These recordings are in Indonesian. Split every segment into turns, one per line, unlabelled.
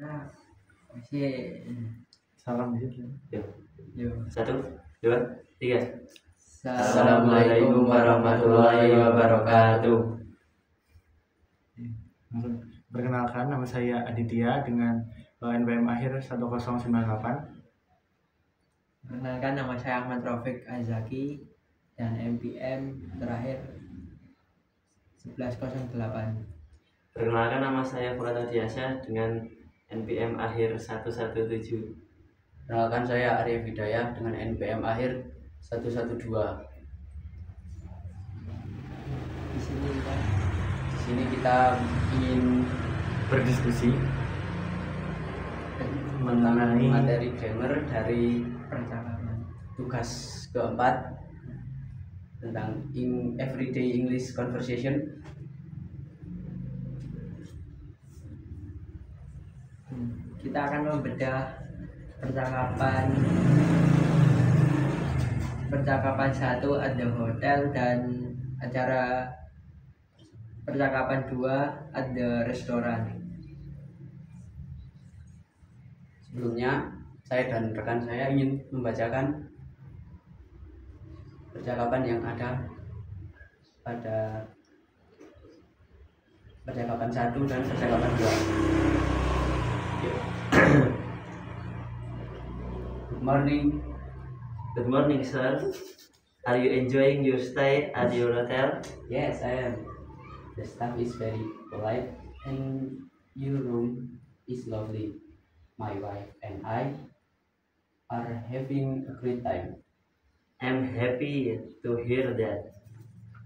Nah, oke.
Salam gitu.
Yuk.
1, 2, 3.
Assalamualaikum
warahmatullahi wabarakatuh.
Perkenalkan, nama saya Aditya dengan NPM akhir 1098.
Perkenalkan, nama saya Ahmad Rafiq Azaki dan NPM terakhir 1108.
Perkenalkan, nama saya Fuad Adiasa dengan NPM akhir 117.
Perkenalkan, saya Arya Hidayah dengan NPM akhir 112. Di sini kita ingin
Berdiskusi
mengenai materi grammar dari
Percakapan.
tugas keempat tentang everyday English conversation.
Kita akan membedah percakapan satu at the hotel dan acara percakapan 2 at the restoran.
Sebelumnya, saya dan rekan saya ingin membacakan percakapan yang ada pada percakapan 1 dan percakapan 2. Good morning.
Good morning, sir. Are you enjoying your stay at your hotel?
Yes, I am. The staff is very polite and your room is lovely. My wife and I are having a great time.
I'm happy to hear that.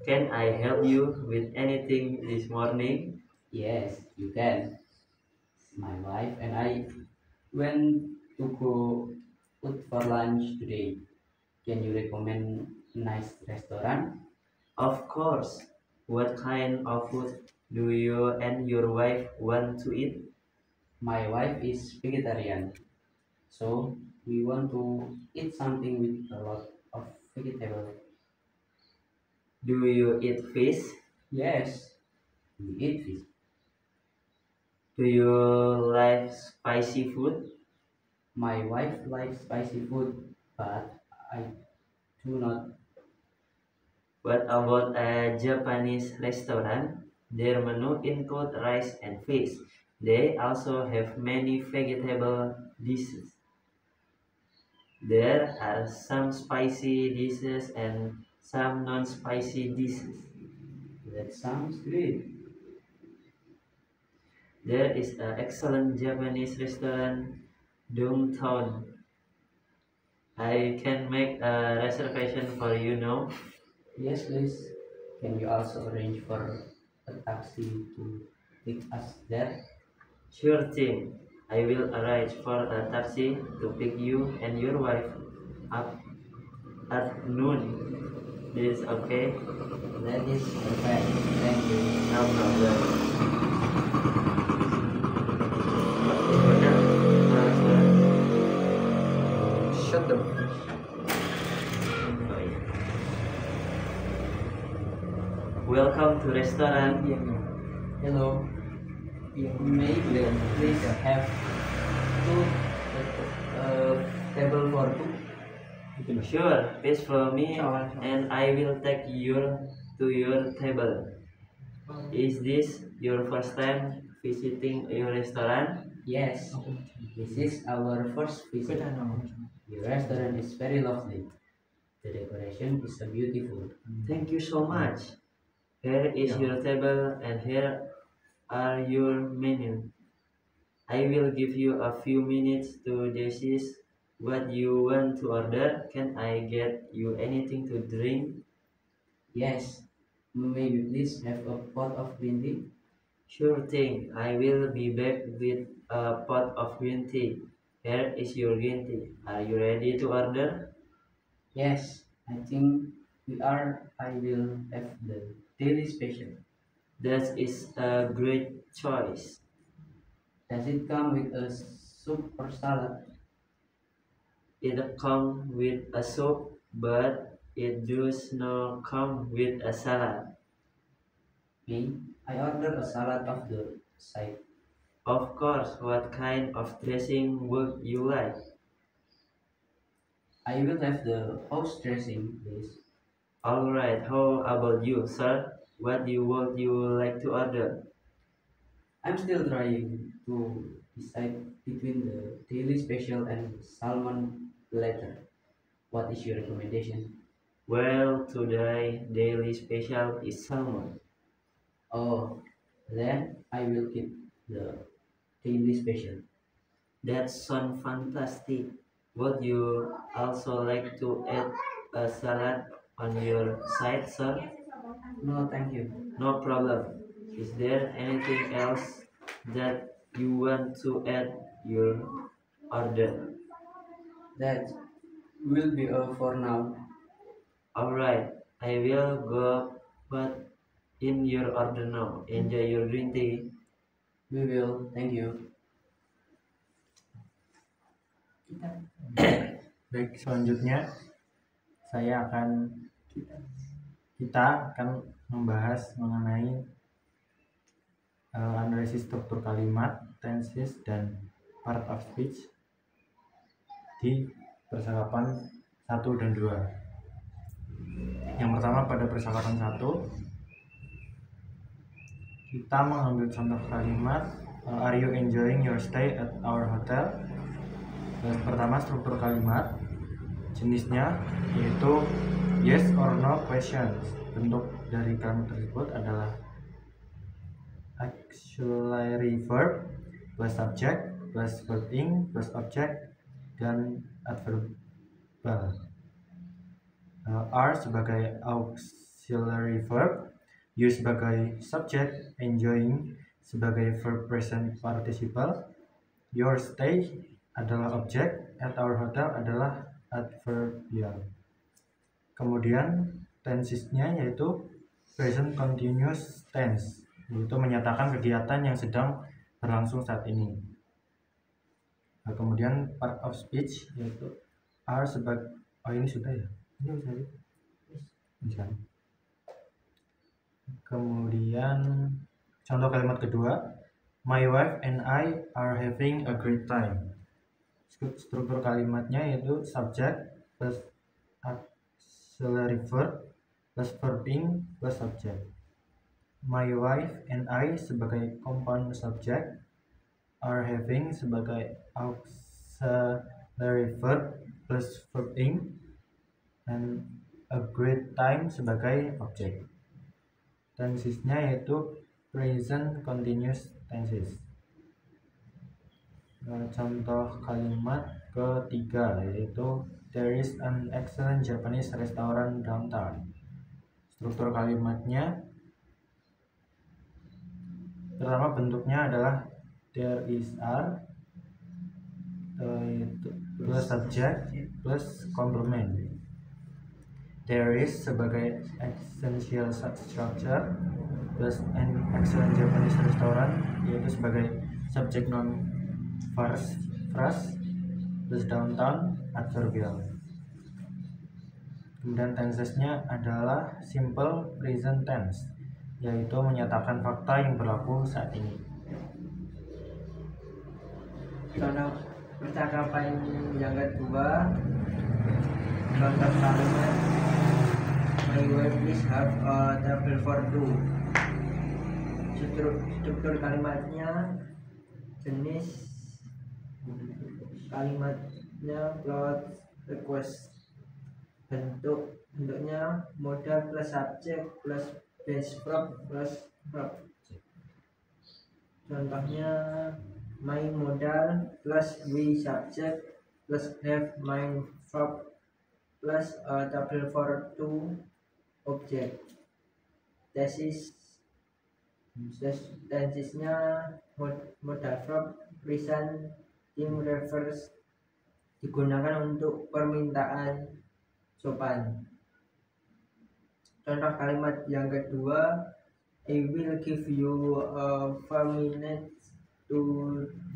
Can I help you with anything this morning?
Yes, you can. My wife and I went to go out for lunch today. Can you recommend a nice restaurant?
Of course. What kind of food do you and your wife want to eat?
My wife is vegetarian, so we want to eat something with a lot of vegetables.
Do you eat fish?
Yes, we eat fish.
Do you like spicy food?
My wife likes spicy food, but I do not.
What about a Japanese restaurant? Their menu includes rice and fish. They also have many vegetable dishes. There are some spicy dishes and some non-spicy dishes.
That sounds great.
There is an excellent Japanese restaurant downtown. I can make a reservation for you now.
Yes, please. Can you also arrange for a taxi to take us there?
Sure thing. I will arrange for a taxi to pick you and your wife up at noon. This is okay?
That is perfect. Thank you.
No problem.
Shut up.
Welcome to restaurant.
Hello.
Iya.
Maybe please have two table for two.
Sure, please follow me and I will take you to your table. Is this your first time visiting your restaurant?
Yes, this is our first visit. Your restaurant is very lovely. The decoration is so beautiful.
Thank you so much. Here is your table and here are your menu. I will give you a few minutes to decide what you want to order. Can I get you anything to drink?
Yes, maybe please have a pot of green tea.
Sure thing. I will be back with a pot of green tea. Here is your green tea. Are you ready to order?
Yes, I think we are. I will have the daily special.
That is a great choice.
Does it come with a soup or salad?
It comes with a soup, but it does not come with a salad.
Me, I order a salad of the side.
Of course, what kind of dressing would you like?
I will have the house dressing, please.
Alright, how about you, sir? What would you like to order?
I'm still trying to decide between the daily special and salmon platter. What is your recommendation?
Well, today daily special is salmon.
Oh, then I will keep the daily special.
That sounds fantastic. Would you also like to add a salad on your side, sir?
No, thank you.
No problem. Is there anything else that you want to add your order?
That will be all for now.
Alright, I will go but in your order now. Enjoy your green tea.
We will. Thank you.
Baik, selanjutnya kita akan membahas mengenai analisis struktur kalimat, tenses, dan part of speech di percakapan 1 dan 2. Yang pertama, pada percakapan 1 kita mengambil contoh kalimat are you enjoying your stay at our hotel? Yang pertama, struktur kalimat jenisnya yaitu yes or no questions. Bentuk dari kalimat tersebut adalah auxiliary verb plus subject plus verb ing plus object dan adverbal. Are sebagai auxiliary verb, you sebagai subject, enjoying sebagai verb present participle, your stay adalah objek, at our hotel adalah adverbial. Kemudian tensesnya yaitu present continuous tense, yaitu menyatakan kegiatan yang sedang berlangsung saat ini. Nah, kemudian part of speech yaitu are sebagai ini sudah ya, ini bisa. Kemudian contoh kalimat kedua, my wife and I are having a great time. Struktur kalimatnya yaitu subject plus auxiliary verb plus verb ing plus subject. My wife and I sebagai compound subject, are having sebagai auxiliary verb plus verb ing, and a great time sebagai objek. Tensesnya yaitu present continuous tenses. Contoh kalimat ketiga yaitu there is an excellent Japanese restaurant downtown. Struktur kalimatnya pertama, bentuknya adalah there is are plus subject plus complement. There is sebagai essential structure plus an excellent Japanese restaurant yaitu sebagai subject non phrase plus downtown adverbial. Kemudian tensesnya adalah simple present tense, yaitu menyatakan fakta yang berlaku saat ini.
Contoh percakapan yang kedua, contoh kalimat my wife is have a table for two. Struktur kalimatnya jenis kalimatnya plot request. Bentuknya modal plus subjek plus base verb plus verb. Contohnya my modal plus we subject plus have my verb plus a table for two object. Tensesnya modal verb present tim reverse digunakan untuk permintaan sopan. Contoh kalimat yang kedua, I will give you a 5 minutes to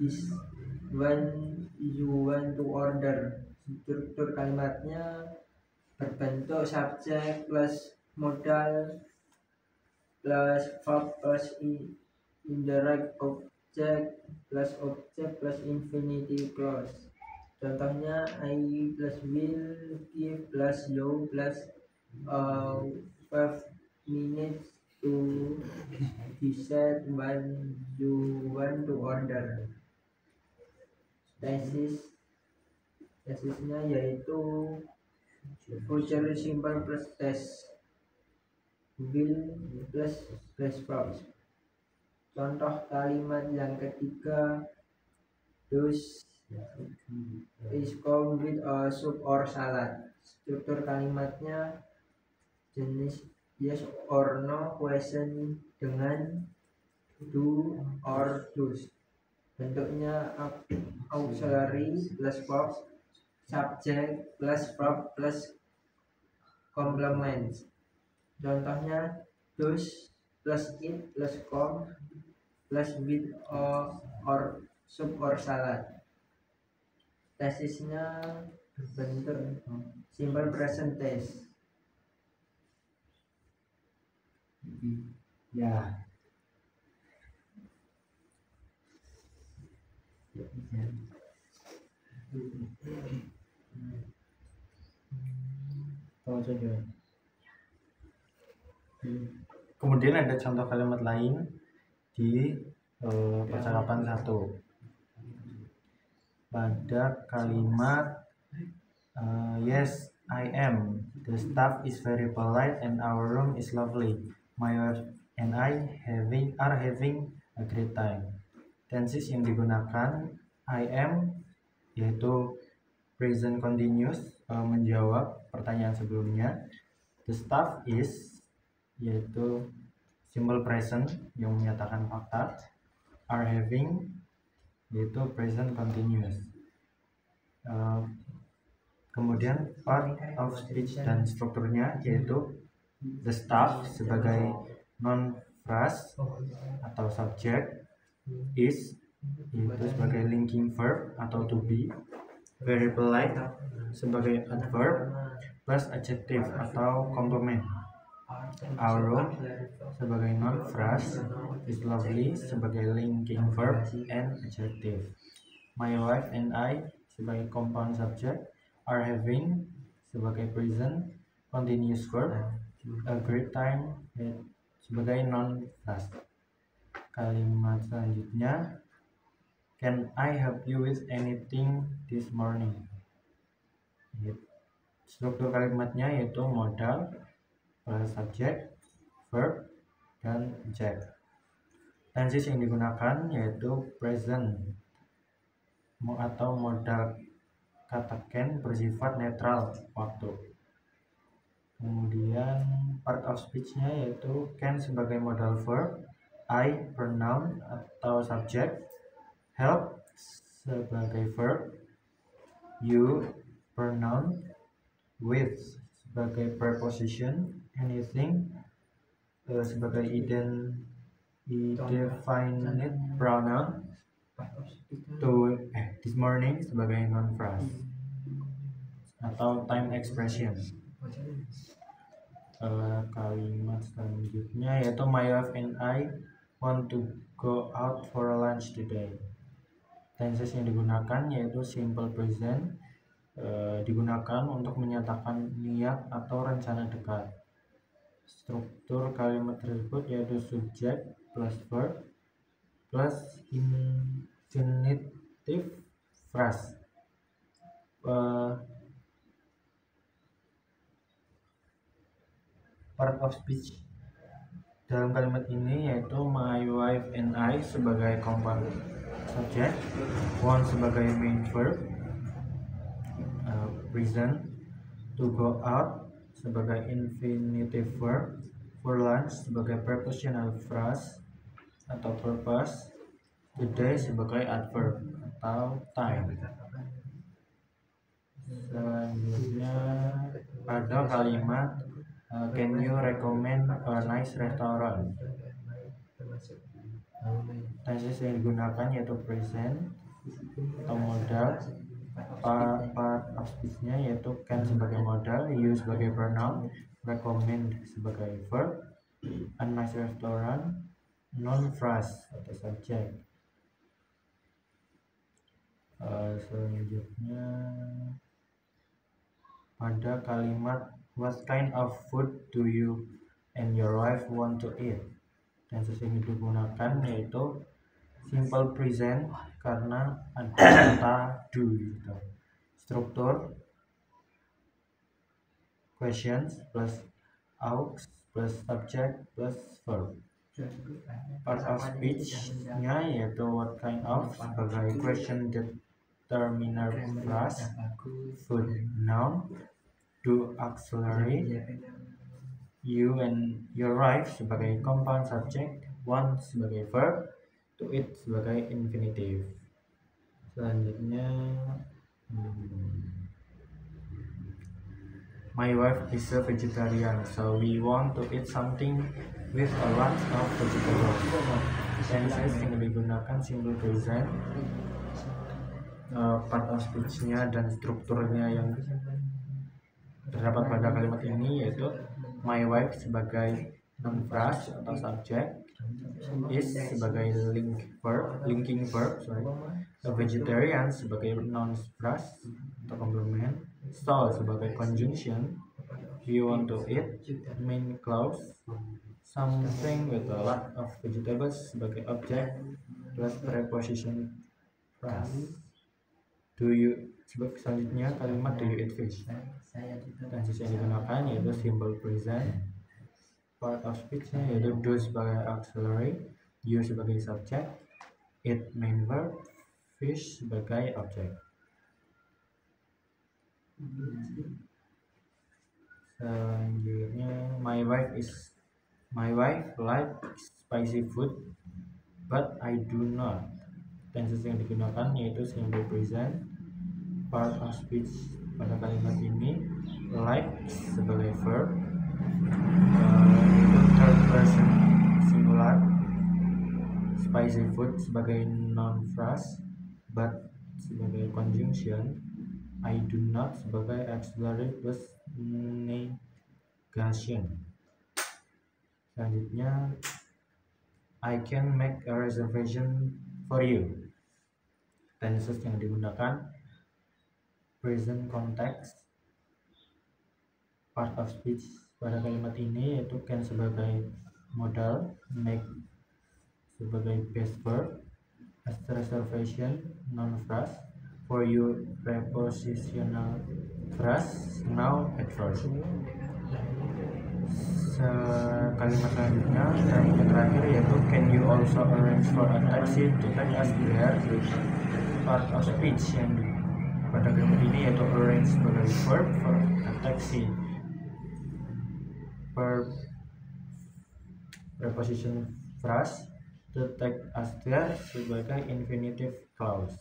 this when you want to order. Struktur kalimatnya berbentuk subjek plus modal plus verb plus indirect object plus object plus infinity clause. Contohnya I plus will give plus you plus 5 minutes to decide when you want to order. Tesisnya yaitu future simple plus test will plus verb. Contoh kalimat yang ketiga, those is come with a soup or salad. Struktur kalimatnya jenis yes or no question dengan do or does. Bentuknya auxiliary plus verb, subject plus verb plus complement. Contohnya does plus it plus come plus with or soup or salad. Tesisnya berbentuk simple present tense.
Ya. Kemudian ada contoh kalimat lain di percakapan 1. Pada kalimat yes, I am. The staff is very polite and our room is lovely. My wife and I are having a great time. Tenses yang digunakan I am yaitu present continuous menjawab pertanyaan sebelumnya. The staff is yaitu simple present yang menyatakan fakta. Are having yaitu present continuous. Kemudian part of speech dan strukturnya yaitu the staff sebagai non phrase atau subject, is yaitu sebagai linking verb atau to be, very polite sebagai adverb plus adjective atau complement, our room sebagai non phrase, is lovely sebagai linking verb and adjective, my wife and I sebagai compound subject, are having sebagai present continuous verb, a great time sebagai non phrase. Kalimat selanjutnya, can I help you with anything this morning? Struktur kalimatnya yaitu modal plus subject, verb, dan object. Tenses yang digunakan yaitu present atau modal kata can bersifat netral waktu. Kemudian part of speech-nya yaitu can sebagai modal verb, I pronoun atau subject, help sebagai verb, you pronoun, with sebagai preposition, anything sebagai indefinite pronoun, to this morning sebagai non phrase atau time expression. Kalimat selanjutnya yaitu my wife and I want to go out for lunch today. Tenses yang digunakan yaitu simple present, digunakan untuk menyatakan niat atau rencana dekat. Struktur kalimat tersebut yaitu subject plus verb plus infinitive phrase. Part of speech dalam kalimat ini yaitu my wife and I sebagai compound subject, want sebagai main verb, present, to go out sebagai infinitive verb, for lunch sebagai prepositional phrase atau purpose, today sebagai adverb atau time. Selanjutnya pada kalimat can you recommend a nice restaurant? Tenses yang digunakan yaitu present atau modal. Part of speech-nya yaitu can sebagai modal, you sebagai pronoun, recommend sebagai verb, a nice restaurant non phrase atau subject. Selanjutnya pada kalimat what kind of food do you and your wife want to eat, tenses yang digunakan yaitu simple present karena ada kata do gitu. Struktur questions plus aux plus subject plus verb. Part of speech-nya yaitu what kind of sebagai question determiner phrase, food noun, do auxiliary, you and your wife sebagai compound subject, want sebagai verb, to eat sebagai infinitive. Selanjutnya my wife is a vegetarian, so we want to eat something with a lot of vegetables. Tenses yang digunakan simple present, part of speech-nya dan strukturnya yang terdapat pada kalimat ini yaitu my wife sebagai noun phrase atau subject, is sebagai linking verb, a vegetarian sebagai noun phrase atau komplement, so sebagai conjunction, you want to eat main clause, something with a lot of vegetables sebagai object plus preposition phrase. Do you selanjutnya kalimat do you eat fish. Tenses yang digunakan yaitu simple present, part of speech-nya yaitu do sebagai auxiliary, you sebagai subject, eat main verb, fish sebagai object. Selanjutnya my wife likes spicy food but I do not. Tenses yang digunakan yaitu simple present, part of speech pada kalimat ini like sebagai verb, third person singular, spicy food sebagai noun phrase, but sebagai conjunction, I do not sebagai auxiliary plus negation. Selanjutnya I can make a reservation for you. Tenses yang digunakan present context, part of speech pada kalimat ini yaitu can sebagai modal, make sebagai base verb, as reservation noun phrase, for you prepositional phrase, now adverb. Kalimat selanjutnya dan yang terakhir yaitu can you also arrange for a taxi to take us there, part of speech yang pada kalimat ini yaitu arrange sebagai verb for a taxi, verb preposition phrase, to take us there sebagai infinitive clause.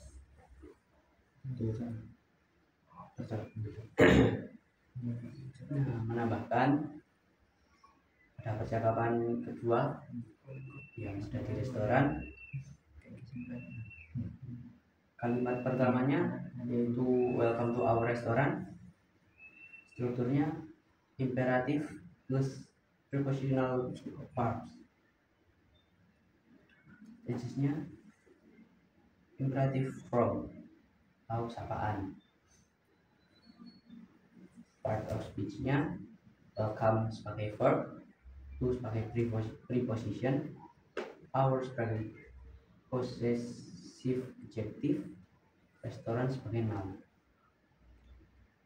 Menambahkan pada percakapan kedua yang sudah di restoran, kalimat pertamanya yaitu welcome to our restaurant. Strukturnya imperatif plus prepositional verbs. Tensesnya imperatif from atau sapaan. Part of speech-nya welcome sebagai verb, to sebagai preposition, our sebagai possessive adjective, restoran sebagai noun.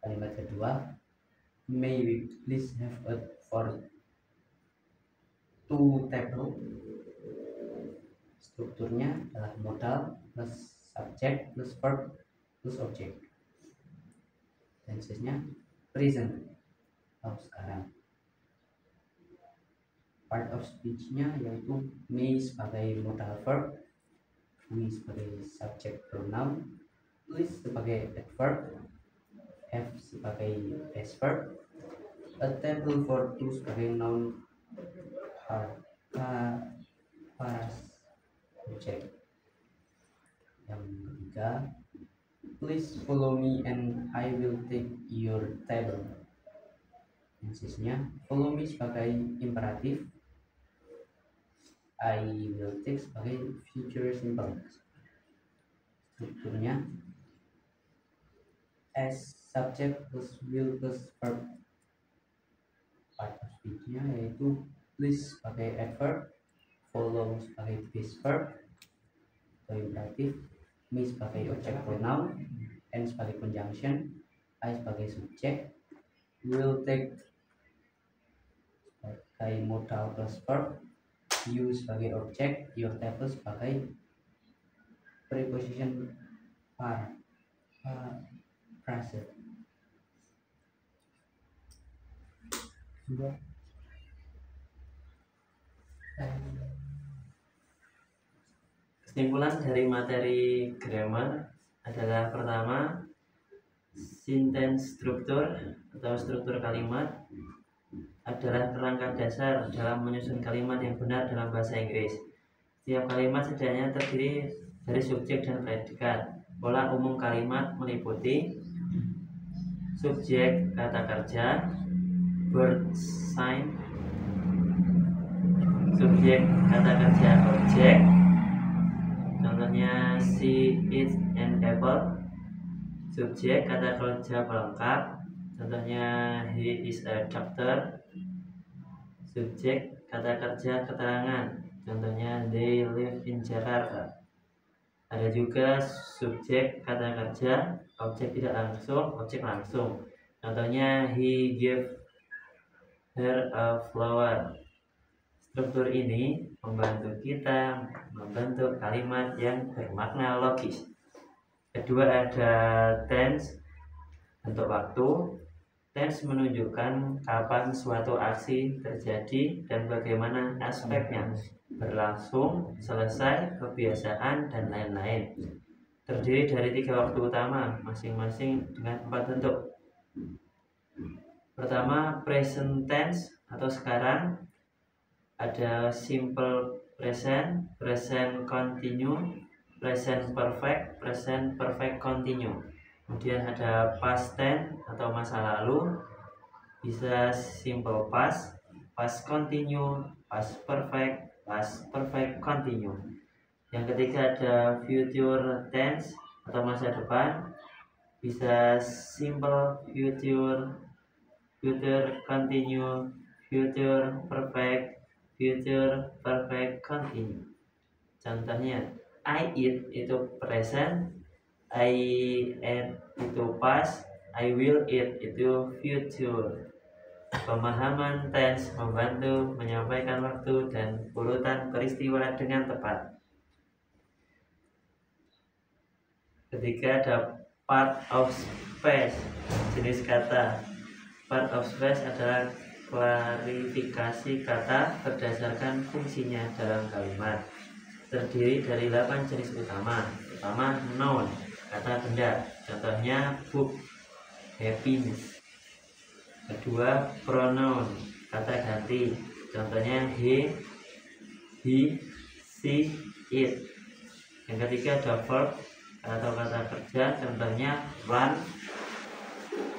Kalimat kedua, may we please have a for two table. Strukturnya adalah modal plus subject plus verb plus object. Tensesnya present atau sekarang. Part of speech-nya yaitu may sebagai modal verb, we sebagai subject pronoun, please sebagai adverb, have sebagai base verb, a table for two sebagai noun, paras object. Yang ketiga, please follow me and I will take your table. Tensesnya follow me sebagai imperatif, I will take sebagai future simple. Strukturnya as subject plus will plus verb. Part of speech-nya yaitu please pakai adverb, follow sebagai base verb atau imperatif, me sebagai object pronoun, and sebagai conjunction, I sebagai subjek, will take sebagai modal plus verb, you sebagai objek, your table sebagai preposition frase.
Kesimpulan dari materi grammar adalah pertama, sentence struktur atau struktur kalimat adalah perangkat dasar dalam menyusun kalimat yang benar dalam bahasa Inggris. Setiap kalimat setidaknya terdiri dari subjek dan predikat. Pola umum kalimat meliputi subjek kata kerja, verb sign, subjek kata kerja objek, contohnya she, it, and apple. Subjek kata kerja pelengkap, contohnya he is a doctor. Subjek kata kerja keterangan, contohnya they live in Jakarta. Ada juga subjek kata kerja objek tidak langsung, objek langsung, contohnya he gave her a flower. Struktur ini membantu kita membentuk kalimat yang bermakna logis. Kedua ada tense, bentuk waktu. Tense menunjukkan kapan suatu aksi terjadi dan bagaimana aspeknya, berlangsung, selesai, kebiasaan, dan lain-lain. Terdiri dari 3 waktu utama, masing-masing dengan 4 bentuk. Pertama, present tense atau sekarang. Ada simple present, present continue, present perfect continue. Kemudian ada past tense atau masa lalu, bisa simple past, past continue, past perfect continue. Yang ketiga ada future tense atau masa depan, bisa simple future, future continue, future perfect continue. Contohnya, I eat itu present, I ate itu past, I will eat itu future. Pemahaman tense membantu menyampaikan waktu dan urutan peristiwa dengan tepat. Ketiga ada part of speech, jenis kata. Part of speech adalah klarifikasi kata berdasarkan fungsinya dalam kalimat. Terdiri dari 8 jenis utama. Pertama, noun, kata benda, contohnya book, happiness. Kedua, pronoun, kata ganti, contohnya he, she, it. Yang ketiga ada verb atau kata kerja, contohnya run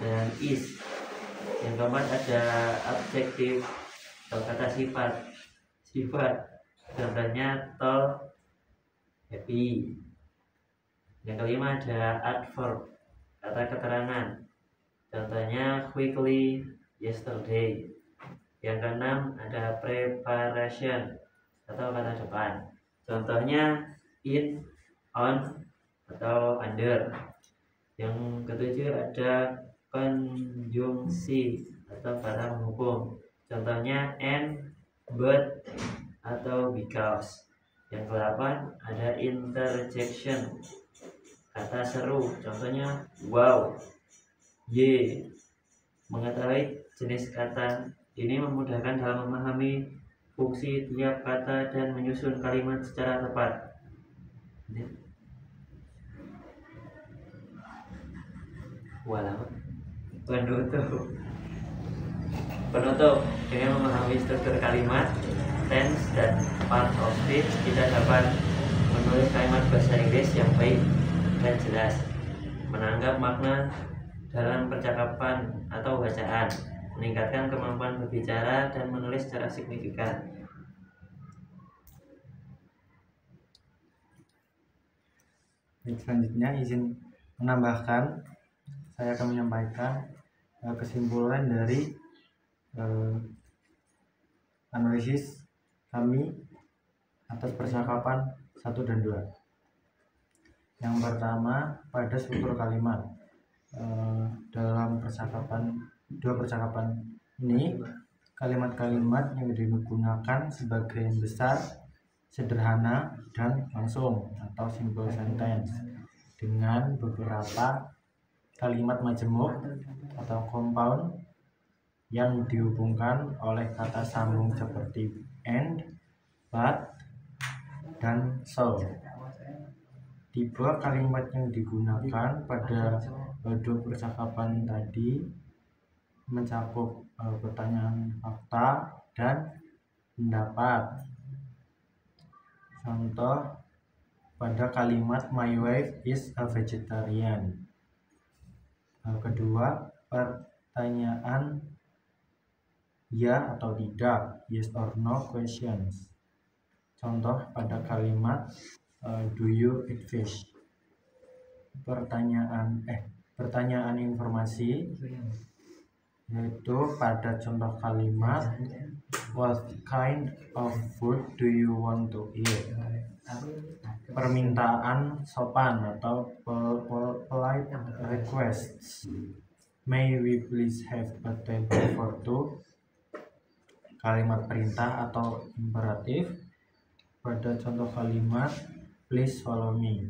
dan is. Yang keempat ada adjektif atau kata sifat, contohnya tall, happy. Yang kelima ada adverb, kata keterangan, contohnya quickly, yesterday. Yang keenam ada preparation atau kata depan, contohnya in, on, atau under. Yang ketujuh ada konjungsi atau kata penghubung, contohnya and, but, atau because. Yang kedelapan ada interjection, kata seru, contohnya wow, ye. Mengetahui jenis kata ini memudahkan dalam memahami fungsi tiap kata dan menyusun kalimat secara tepat. Walau penutup dengan memahami struktur kalimat, tense, dan part of speech, kita dapat menulis kalimat bahasa Inggris yang baik dan jelas, menangkap makna dalam percakapan atau bacaan, meningkatkan kemampuan berbicara dan menulis secara signifikan.
Selanjutnya izin menambahkan saya akan menyampaikan kesimpulan dari analisis kami atas percakapan 1 dan 2. Yang pertama, pada struktur kalimat. Dalam dua percakapan ini, kalimat-kalimat yang digunakan sebagian besar sederhana dan langsung atau simple sentence, dengan beberapa kalimat majemuk atau compound yang dihubungkan oleh kata sambung seperti and, but, dan so. Tipe kalimat yang digunakan pada dua percakapan tadi mencakup pertanyaan fakta dan pendapat. Contoh pada kalimat my wife is a vegetarian. Kedua, pertanyaan ya atau tidak, yes or no questions. Contoh pada kalimat do you eat fish. Pertanyaan informasi yaitu pada contoh kalimat what kind of food do you want to eat. Permintaan sopan atau polite requests, may we please have a table for two. Kalimat perintah atau imperatif pada contoh kalimat please follow me.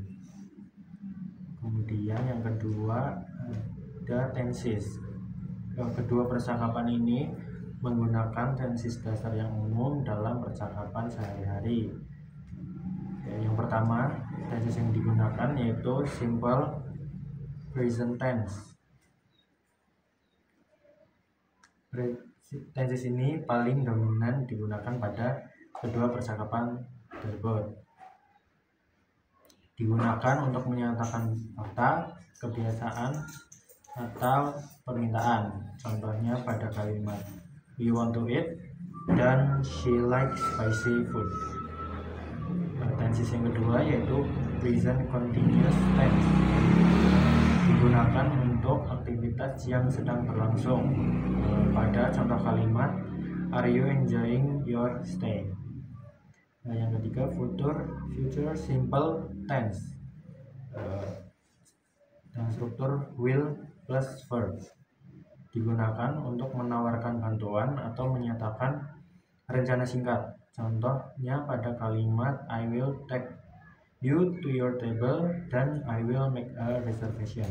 Kemudian yang kedua ada tenses. Kedua percakapan ini menggunakan tenses dasar yang umum dalam percakapan sehari-hari. Yang pertama, tenses yang digunakan yaitu simple present tense. Tenses ini paling dominan digunakan pada kedua percakapan tersebut. Digunakan untuk menyatakan fakta, kebiasaan, atau permintaan. Contohnya pada kalimat we want to eat dan she likes spicy food. Tenses yang kedua yaitu present continuous tense. Digunakan untuk aktivitas yang sedang berlangsung. Pada contoh kalimat are you enjoying your stay. Yang ketiga future simple tense dengan struktur will plus verb. Digunakan untuk menawarkan bantuan atau menyatakan rencana singkat. Contohnya pada kalimat I will take you to your table dan I will make a reservation.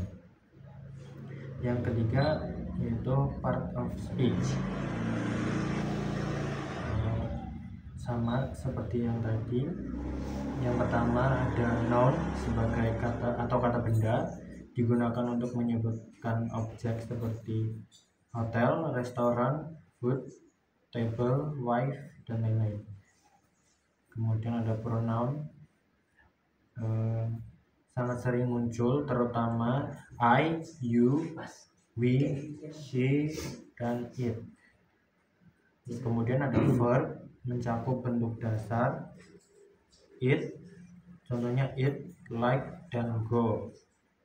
Yang ketiga yaitu part of speech. Sama seperti yang tadi. Yang pertama ada noun sebagai kata atau kata benda, digunakan untuk menyebutkan objek seperti hotel, restoran, food, table, wife, dan lain-lain. Kemudian ada pronoun, sangat sering muncul terutama I, you, we, she, dan it. Kemudian ada verb mencakup bentuk dasar it, contohnya eat, like, dan go.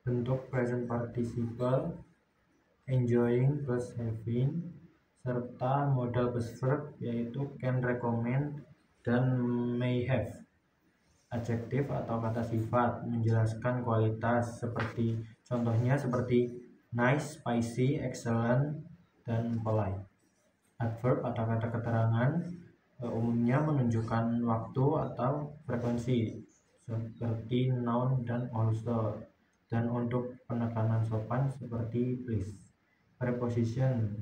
Bentuk present participle enjoying plus having, serta modal plus verb yaitu can, recommend, dan may have. Adjektif atau kata sifat menjelaskan kualitas contohnya seperti nice, spicy, excellent, dan polite. Adverb atau kata keterangan umumnya menunjukkan waktu atau frekuensi seperti noun dan also, dan untuk penekanan sopan seperti please. Preposition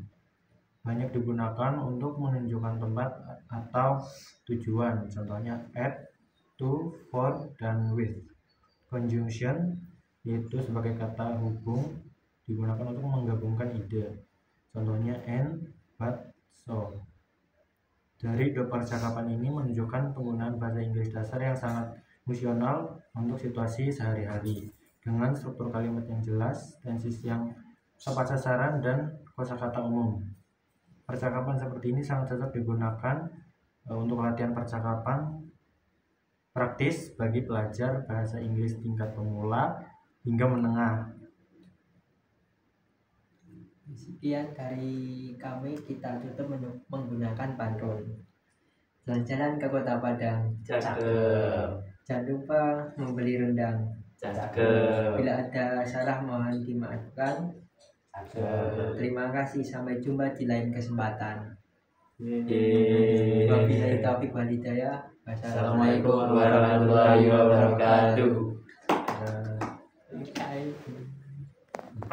banyak digunakan untuk menunjukkan tempat atau tujuan, contohnya at, to, for, dan with. Conjunction yaitu sebagai kata hubung digunakan untuk menggabungkan ide, contohnya and, but, so. Dari dua percakapan ini menunjukkan penggunaan bahasa Inggris dasar yang sangat fungsional untuk situasi sehari-hari dengan struktur kalimat yang jelas, tenses yang tepat sasaran, dan kosakata umum. Percakapan seperti ini sangat cocok digunakan untuk latihan percakapan praktis bagi pelajar bahasa Inggris tingkat pemula hingga menengah.
Sekian dari kami, kita tutup menggunakan pantun. Jalan-jalan ke Kota Padang,
Cakep.
jangan lupa membeli rendang.
Cakep.
Bila ada salah mohon dimaafkan. Terima kasih, sampai jumpa di lain kesempatan. Wabillahi taufiq wal hidayah.
Assalamualaikum warahmatullahi wabarakatuh.
Wassalamualaikum.